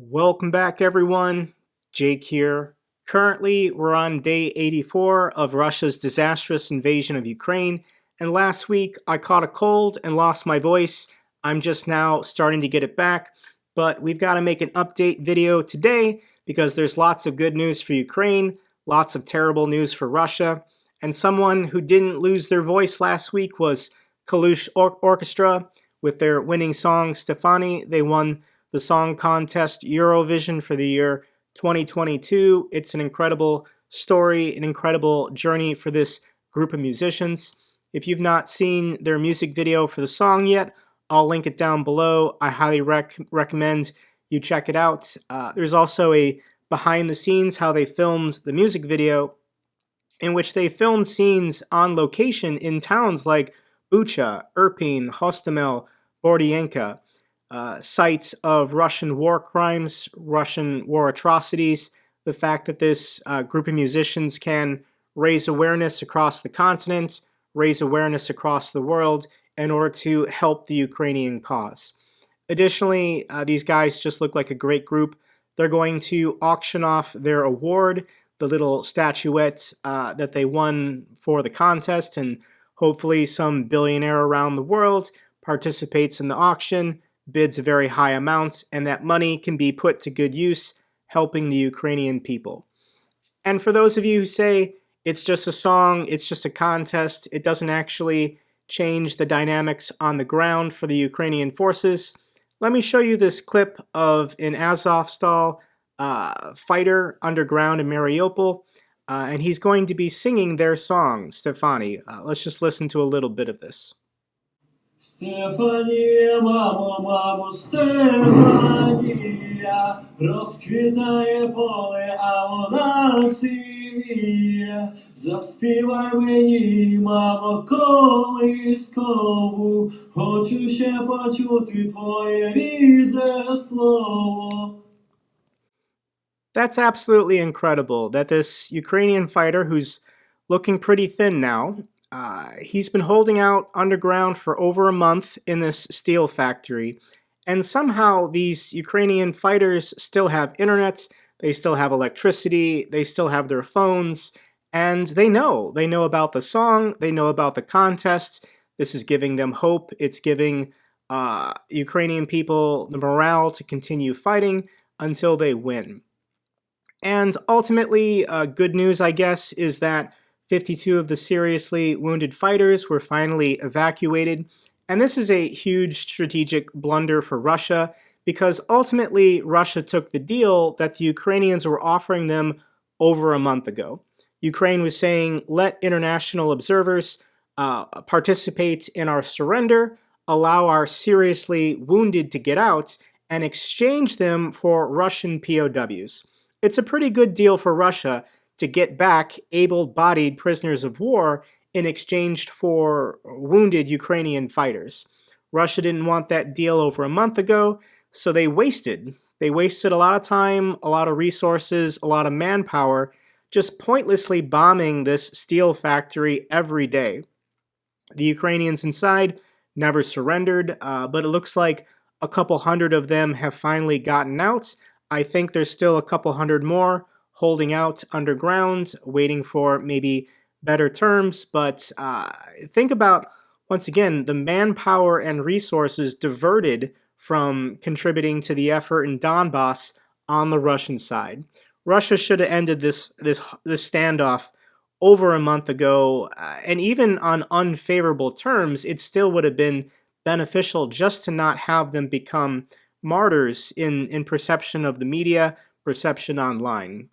Welcome back, everyone. Jake here. Currently, we're on day 84 of Russia's disastrous invasion of Ukraine, and last week I caught a cold and lost my voice. I'm just now starting to get it back, but we've got to make an update video today because there's lots of good news for Ukraine, lots of terrible news for Russia, and someone who didn't lose their voice last week was Kalush Orchestra with their winning song Stefania. They won the Song Contest Eurovision for the year 2022. It's an incredible story, an incredible journey for this group of musicians. If you've not seen their music video for the song yet, I'll link it down below. I highly recommend you check it out. There's also a behind the scenes how they filmed the music video, in which they filmed scenes on location in towns like Bucha, Irpin, Hostomel, Bordianka. Sites of Russian war crimes, Russian war atrocities, the fact that this group of musicians can raise awareness across the continent, raise awareness across the world in order to help the Ukrainian cause. Additionally, these guys just look like a great group. They're going to auction off their award, the little statuette that they won for the contest, and hopefully some billionaire around the world participates in the auction, bids a very high amount, and that money can be put to good use, helping the Ukrainian people. And for those of you who say, it's just a song, it's just a contest, it doesn't actually change the dynamics on the ground for the Ukrainian forces, let me show you this clip of an Azov style fighter underground in Mariupol, and he's going to be singing their song, Stefania. Let's just listen to a little bit of this. Stefania, мамо, Stefania, розквітає поле, а вона сивіє. Заспівай мені, мамо, колискову, хочу ще почути твоє рідне слово. That's absolutely incredible that this Ukrainian fighter, who's looking pretty thin now, he's been holding out underground for over a month in this steel factory, and somehow these Ukrainian fighters still have internet, they still have electricity, they still have their phones, and they know about the song, they know about the contest. This is giving them hope. It's giving Ukrainian people the morale to continue fighting until they win. And ultimately, good news, I guess, is that 52 of the seriously wounded fighters were finally evacuated, and this is a huge strategic blunder for Russia because ultimately Russia took the deal that the Ukrainians were offering them over a month ago. Ukraine was saying, let international observers participate in our surrender, allow our seriously wounded to get out, and exchange them for Russian POWs. It's a pretty good deal for Russia to get back able-bodied prisoners of war in exchange for wounded Ukrainian fighters. Russia didn't want that deal over a month ago, so they wasted a lot of time, a lot of resources, a lot of manpower, just pointlessly bombing this steel factory every day. The Ukrainians inside never surrendered, but it looks like a couple hundred of them have finally gotten out. I think there's still a couple hundred more holding out underground, waiting for maybe better terms, but think about, once again, the manpower and resources diverted from contributing to the effort in Donbass on the Russian side. Russia should have ended this standoff over a month ago, and even on unfavorable terms, it still would have been beneficial just to not have them become martyrs in perception of the media, perception online.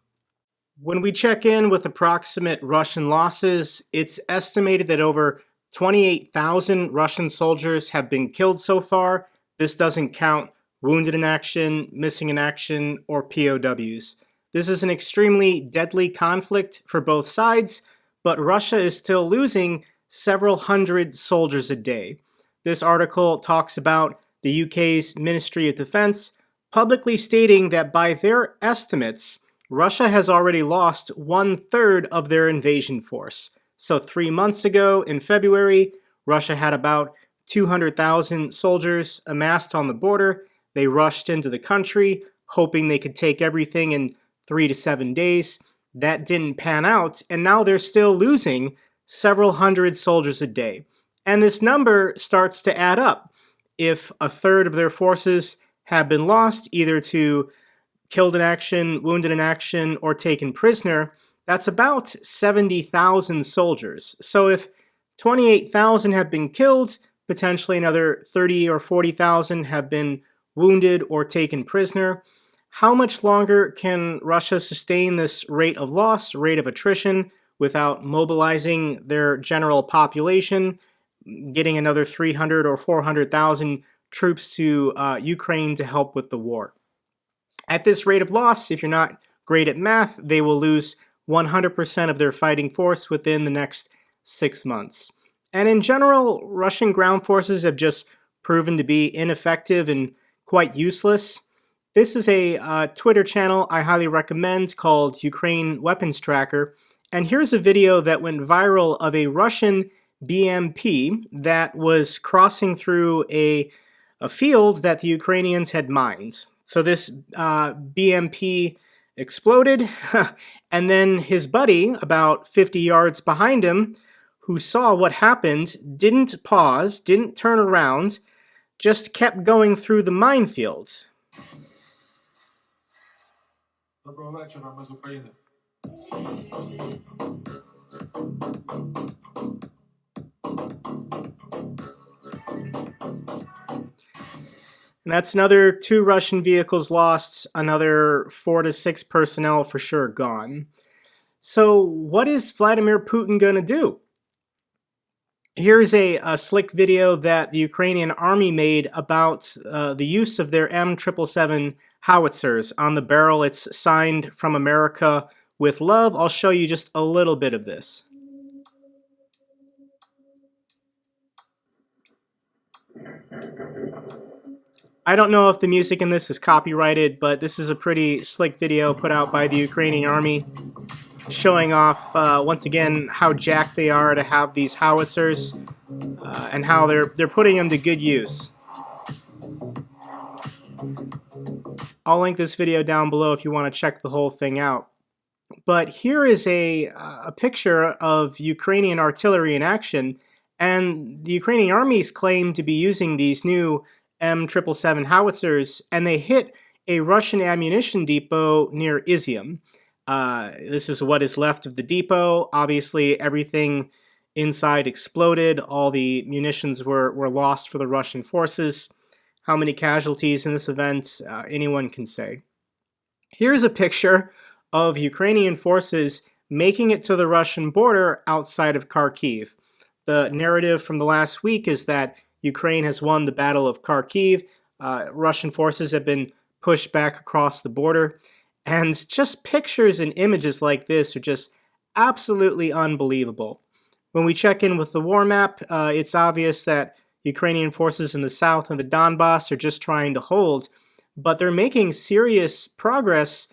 When we check in with approximate Russian losses, it's estimated that over 28,000 Russian soldiers have been killed so far. This doesn't count wounded in action, missing in action, or POWs. This is an extremely deadly conflict for both sides, but Russia is still losing several hundred soldiers a day. This article talks about the UK's Ministry of Defense publicly stating that by their estimates, Russia has already lost 1/3 of their invasion force. So 3 months ago, in February, Russia had about 200,000 soldiers amassed on the border. They rushed into the country, hoping they could take everything in 3 to 7 days. That didn't pan out, and now they're still losing several hundred soldiers a day. And this number starts to add up. If a third of their forces have been lost, either to killed in action, wounded in action, or taken prisoner, that's about 70,000 soldiers. So if 28,000 have been killed, potentially another 30 or 40,000 have been wounded or taken prisoner. How much longer can Russia sustain this rate of loss, rate of attrition, without mobilizing their general population, getting another 300 or 400,000 troops to Ukraine to help with the war? At this rate of loss, if you're not great at math, they will lose 100% of their fighting force within the next 6 months. And in general, Russian ground forces have just proven to be ineffective and quite useless. This is a Twitter channel I highly recommend called Ukraine Weapons Tracker. And here's a video that went viral of a Russian BMP that was crossing through a field that the Ukrainians had mined. So this BMP exploded, and then his buddy, about 50 yards behind him, who saw what happened, didn't pause, didn't turn around, just kept going through the minefield. Доброго вечора, ми з України. And that's another 2 Russian vehicles lost, another 4 to 6 personnel for sure gone. So what is Vladimir Putin going to do? Here's a slick video that the Ukrainian army made about the use of their M777 howitzers. On the barrel, it's signed "From America with Love." I'll show you just a little bit of this. I don't know if the music in this is copyrighted, but this is a pretty slick video put out by the Ukrainian army, showing off, once again, how jacked they are to have these howitzers, and how they're putting them to good use. I'll link this video down below if you want to check the whole thing out. But here is a picture of Ukrainian artillery in action, and the Ukrainian armies claim to be using these new M777 howitzers, and they hit a Russian ammunition depot near Izium. This is what is left of the depot. Obviously, everything inside exploded. All the munitions were lost for the Russian forces. How many casualties in this event, anyone can say. Here's a picture of Ukrainian forces making it to the Russian border outside of Kharkiv. The narrative from the last week is that Ukraine has won the Battle of Kharkiv. Russian forces have been pushed back across the border. And just pictures and images like this are just absolutely unbelievable. When we check in with the war map, it's obvious that Ukrainian forces in the south and the Donbass are just trying to hold, but they're making serious progress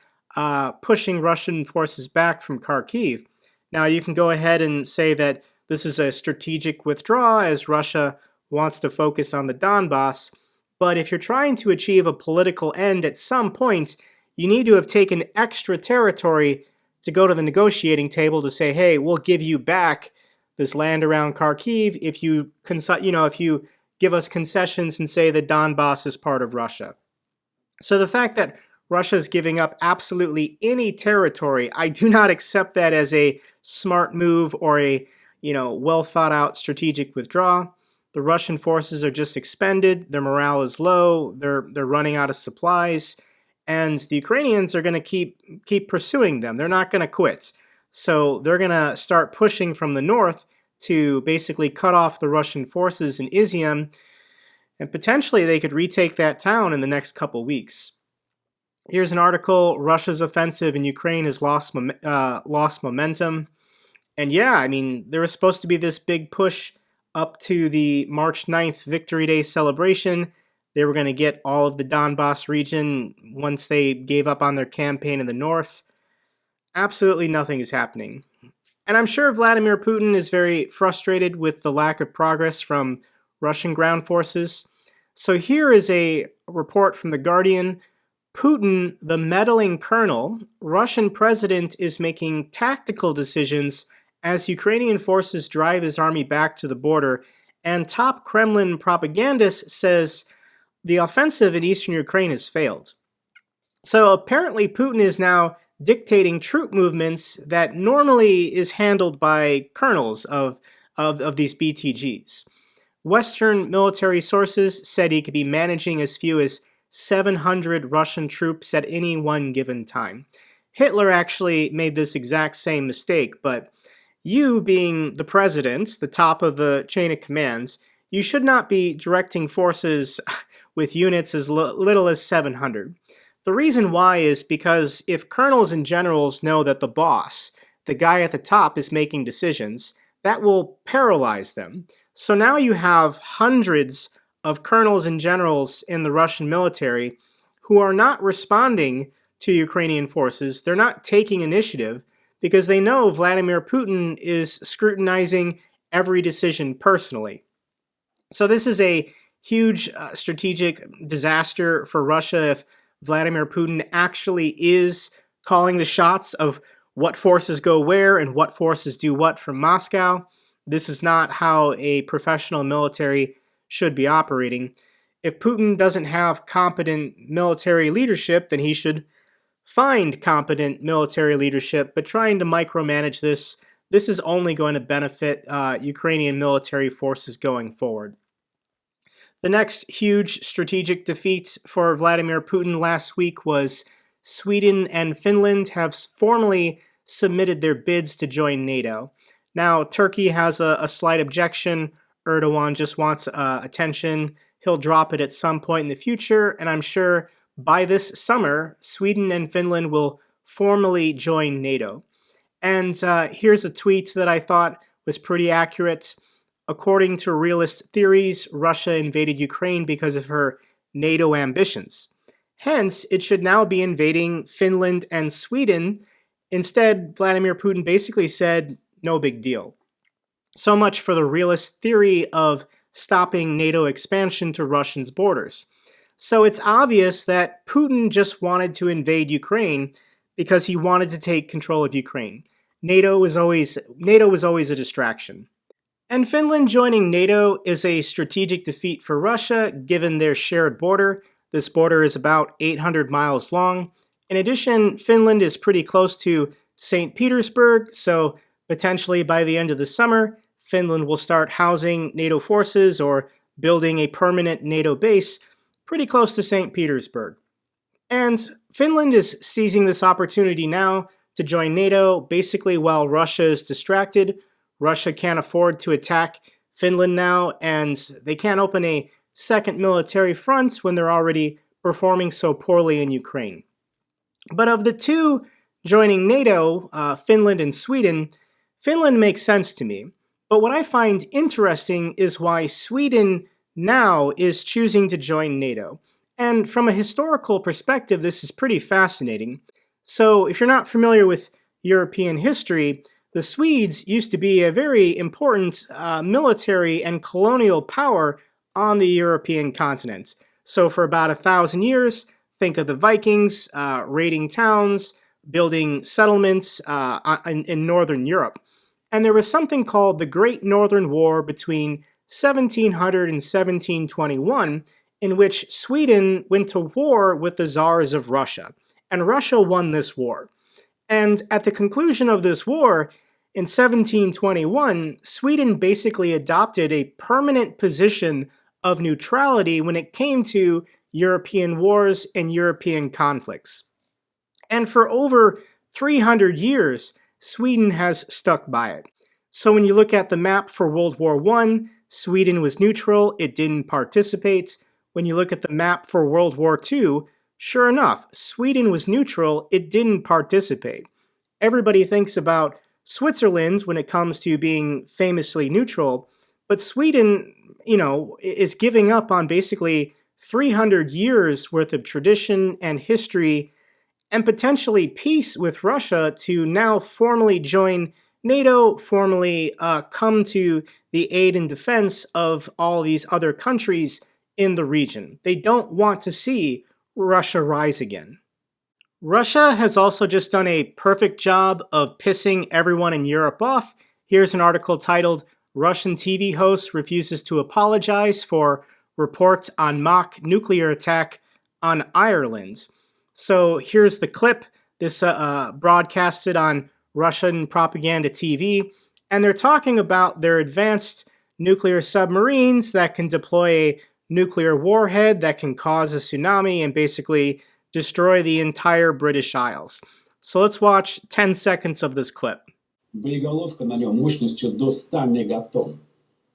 pushing Russian forces back from Kharkiv. Now, you can go ahead and say that this is a strategic withdrawal as Russia wants to focus on the Donbass, but if you're trying to achieve a political end at some point, you need to have taken extra territory to go to the negotiating table to say, hey, we'll give you back this land around Kharkiv if you give us concessions and say the Donbass is part of Russia. So the fact that Russia is giving up absolutely any territory, I do not accept that as a smart move or a well thought out strategic withdrawal. The Russian forces are just expended. Their morale is low. They're running out of supplies. And the Ukrainians are going to keep pursuing them. They're not going to quit. So they're going to start pushing from the north to basically cut off the Russian forces in Izium, and potentially they could retake that town in the next couple weeks. Here's an article: Russia's offensive in Ukraine has lost momentum. And yeah, I mean, there was supposed to be this big push up to the March 9th Victory Day celebration. They were going to get all of the Donbass region once they gave up on their campaign in the north. Absolutely nothing is happening. And I'm sure Vladimir Putin is very frustrated with the lack of progress from Russian ground forces. So here is a report from The Guardian Putin, the meddling colonel, Russian president, is making tactical decisions as Ukrainian forces drive his army back to the border, and top Kremlin propagandist says the offensive in eastern Ukraine has failed. So apparently Putin is now dictating troop movements that normally is handled by colonels of these BTGs. Western military sources said he could be managing as few as 700 Russian troops at any one given time. Hitler actually made this exact same mistake, but you, being the president, the top of the chain of commands, you should not be directing forces with units as little as 700. The reason why is because if colonels and generals know that the boss, the guy at the top, is making decisions, that will paralyze them. So now you have hundreds of colonels and generals in the Russian military who are not responding to Ukrainian forces. They're not taking initiative because they know Vladimir Putin is scrutinizing every decision personally. So this is a huge strategic disaster for Russia if Vladimir Putin actually is calling the shots of what forces go where and what forces do what from Moscow. This is not how a professional military should be operating. If Putin doesn't have competent military leadership, then he should find competent military leadership, but trying to micromanage this is only going to benefit Ukrainian military forces going forward. The next huge strategic defeat for Vladimir Putin last week was Sweden and Finland have formally submitted their bids to join NATO. Now, Turkey has a slight objection. Erdogan just wants attention. He'll drop it at some point in the future, and I'm sure by this summer, Sweden and Finland will formally join NATO. And here's a tweet that I thought was pretty accurate. According to realist theories, Russia invaded Ukraine because of her NATO ambitions. Hence, it should now be invading Finland and Sweden. Instead, Vladimir Putin basically said, no big deal. So much for the realist theory of stopping NATO expansion to Russia's borders. So it's obvious that Putin just wanted to invade Ukraine because he wanted to take control of Ukraine. NATO was always a distraction. And Finland joining NATO is a strategic defeat for Russia given their shared border. This border is about 800 miles long. In addition, Finland is pretty close to St. Petersburg, so potentially by the end of the summer, Finland will start housing NATO forces or building a permanent NATO base pretty close to St. Petersburg. And Finland is seizing this opportunity now to join NATO basically while Russia is distracted. Russia can't afford to attack Finland now, and they can't open a second military front when they're already performing so poorly in Ukraine. But of the two joining NATO, Finland and Sweden, Finland makes sense to me. But what I find interesting is why Sweden now is choosing to join NATO. And from a historical perspective, this is pretty fascinating. So if you're not familiar with European history, the Swedes used to be a very important military and colonial power on the European continent. So for about 1,000 years, think of the Vikings raiding towns, building settlements in Northern Europe. And there was something called the Great Northern War between 1700 and 1721, in which Sweden went to war with the Tsars of Russia. And Russia won this war. And at the conclusion of this war, in 1721, Sweden basically adopted a permanent position of neutrality when it came to European wars and European conflicts. And for over 300 years, Sweden has stuck by it. So when you look at the map for World War I, Sweden was neutral, it didn't participate. When you look at the map for World War II, sure enough, Sweden was neutral, it didn't participate. Everybody thinks about Switzerland when it comes to being famously neutral, but Sweden, is giving up on basically 300 years worth of tradition and history and potentially peace with Russia to now formally join NATO, formally come to the aid and defense of all these other countries in the region. They don't want to see Russia rise again. Russia has also just done a perfect job of pissing everyone in Europe off. Here's an article titled, Russian TV Host Refuses to Apologize for Reports on Mock Nuclear Attack on Ireland. So here's the clip. This broadcasted on Russian propaganda TV, and they're talking about their advanced nuclear submarines that can deploy a nuclear warhead that can cause a tsunami and basically destroy the entire British Isles. So let's watch 10 seconds of this clip. Боеголовка на нем мощностью до 100 мегатонн.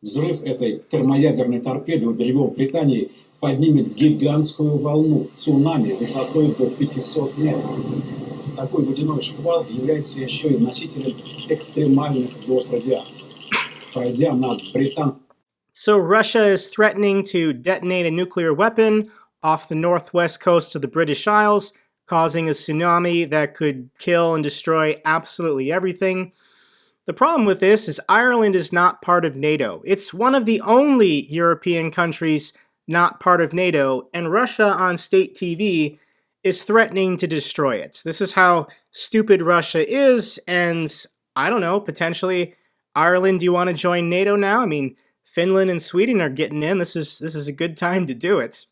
Взрыв этой термоядерной торпеды у берегов Британии поднимет гигантскую волну, цунами высотой до 500 метров. Такой водяной шквал является еще и носителем экстремальных доз радиации. Пройдя над Британией. So Russia is threatening to detonate a nuclear weapon off the northwest coast of the British Isles, causing a tsunami that could kill and destroy absolutely everything. The problem with this is Ireland is not part of NATO. It's one of the only European countries not part of NATO, and Russia on state TV is threatening to destroy it. This is how stupid Russia is, and I don't know, potentially Ireland, do you want to join NATO now? I mean, Finland and Sweden are getting in. This is a good time to do it.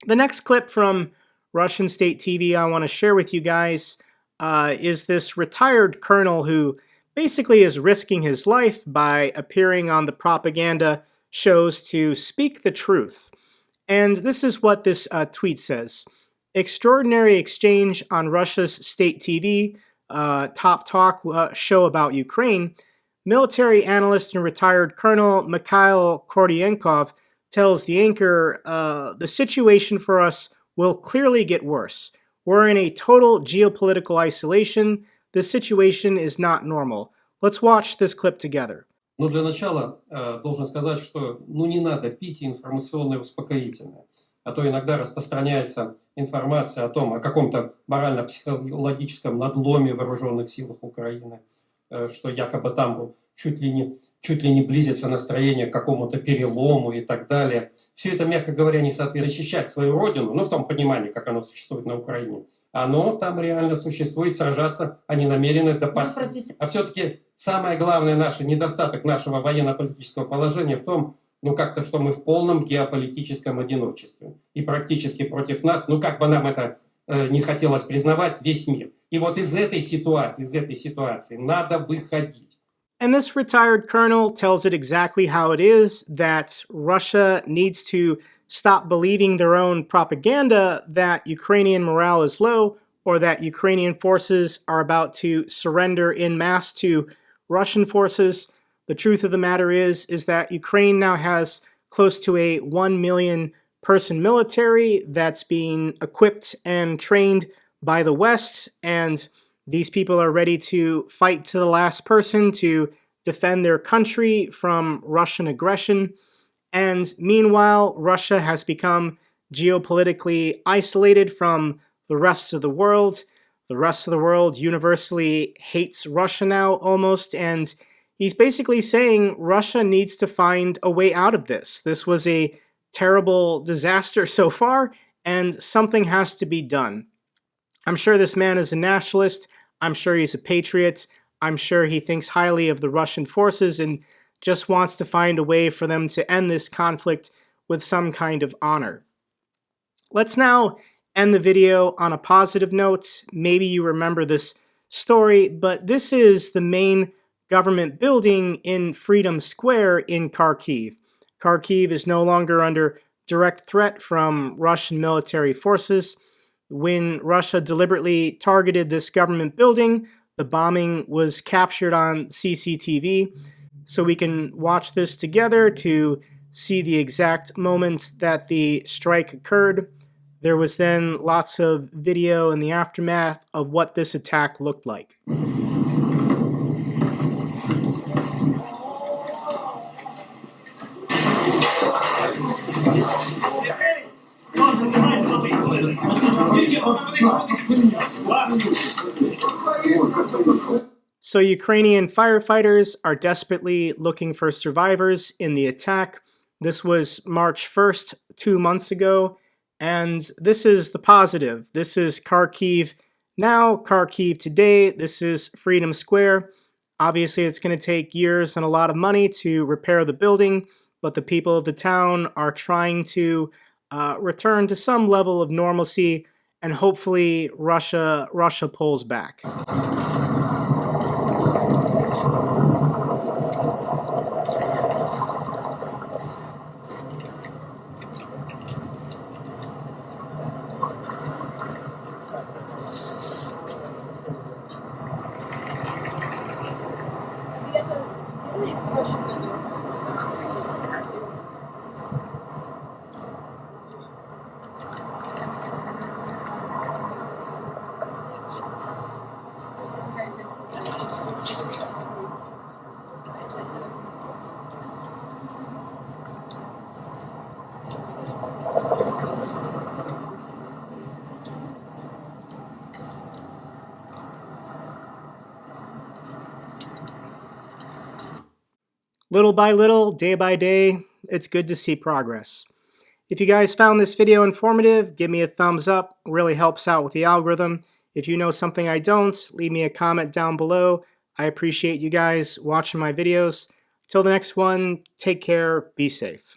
The next clip from Russian state TV I want to share with you guys is this retired colonel who basically is risking his life by appearing on the propaganda shows to speak the truth. And this is what this tweet says. Extraordinary exchange on Russia's state TV, Top Talk show about Ukraine. Military analyst and retired Colonel Mikhail Kordiankov tells the anchor, the situation for us will clearly get worse. We're in a total geopolitical isolation. The situation is not normal. Let's watch this clip together. Но для начала должен сказать, что не надо пить информационное успокоительное. А то иногда распространяется информация о том, о каком-то морально-психологическом надломе в вооруженных силах Украины, что якобы там чуть ли не близится настроение к какому-то перелому и так далее. Все это, мягко говоря, не соответствует. Защищать свою родину, в том понимании, как оно существует на Украине, оно там реально существует, сражаться они намерены до последнего. А все-таки самое главное недостаток нашего военно-политического положения в том, что мы в полном геополитическом одиночестве. И практически против нас, как бы нам это не хотелось признавать, весь мир. И вот из этой ситуации надо выходить. And this retired colonel tells it exactly how it is, that Russia needs to stop believing their own propaganda that Ukrainian morale is low or that Ukrainian forces are about to surrender en masse to Russian forces. The truth of the matter is that Ukraine now has close to a 1 million person military that's being equipped and trained by the West, and these people are ready to fight to the last person to defend their country from Russian aggression. And meanwhile, Russia has become geopolitically isolated from the rest of the world. The rest of the world universally hates Russia now almost, and he's basically saying Russia needs to find a way out of this. This was a terrible disaster so far, and something has to be done. I'm sure this man is a nationalist. I'm sure he's a patriot. I'm sure he thinks highly of the Russian forces and just wants to find a way for them to end this conflict with some kind of honor. Let's now end the video on a positive note. Maybe you remember this story, but this is the main government building in Freedom Square in Kharkiv. Kharkiv is no longer under direct threat from Russian military forces. When Russia deliberately targeted this government building, the bombing was captured on CCTV, so we can watch this together to see the exact moment that the strike occurred. There was then lots of video in the aftermath of what this attack looked like. So Ukrainian firefighters are desperately looking for survivors in the attack. This was March 1st, 2 months ago. And this is the positive. This is Kharkiv now, Kharkiv today. This is Freedom Square. Obviously, it's going to take years and a lot of money to repair the building, but the people of the town are trying to return to some level of normalcy, and hopefully Russia pulls back. Little by little, day by day, it's good to see progress. If you guys found this video informative, give me a thumbs up. It really helps out with the algorithm. If you know something I don't, leave me a comment down below. I appreciate you guys watching my videos. Till the next one, take care, be safe.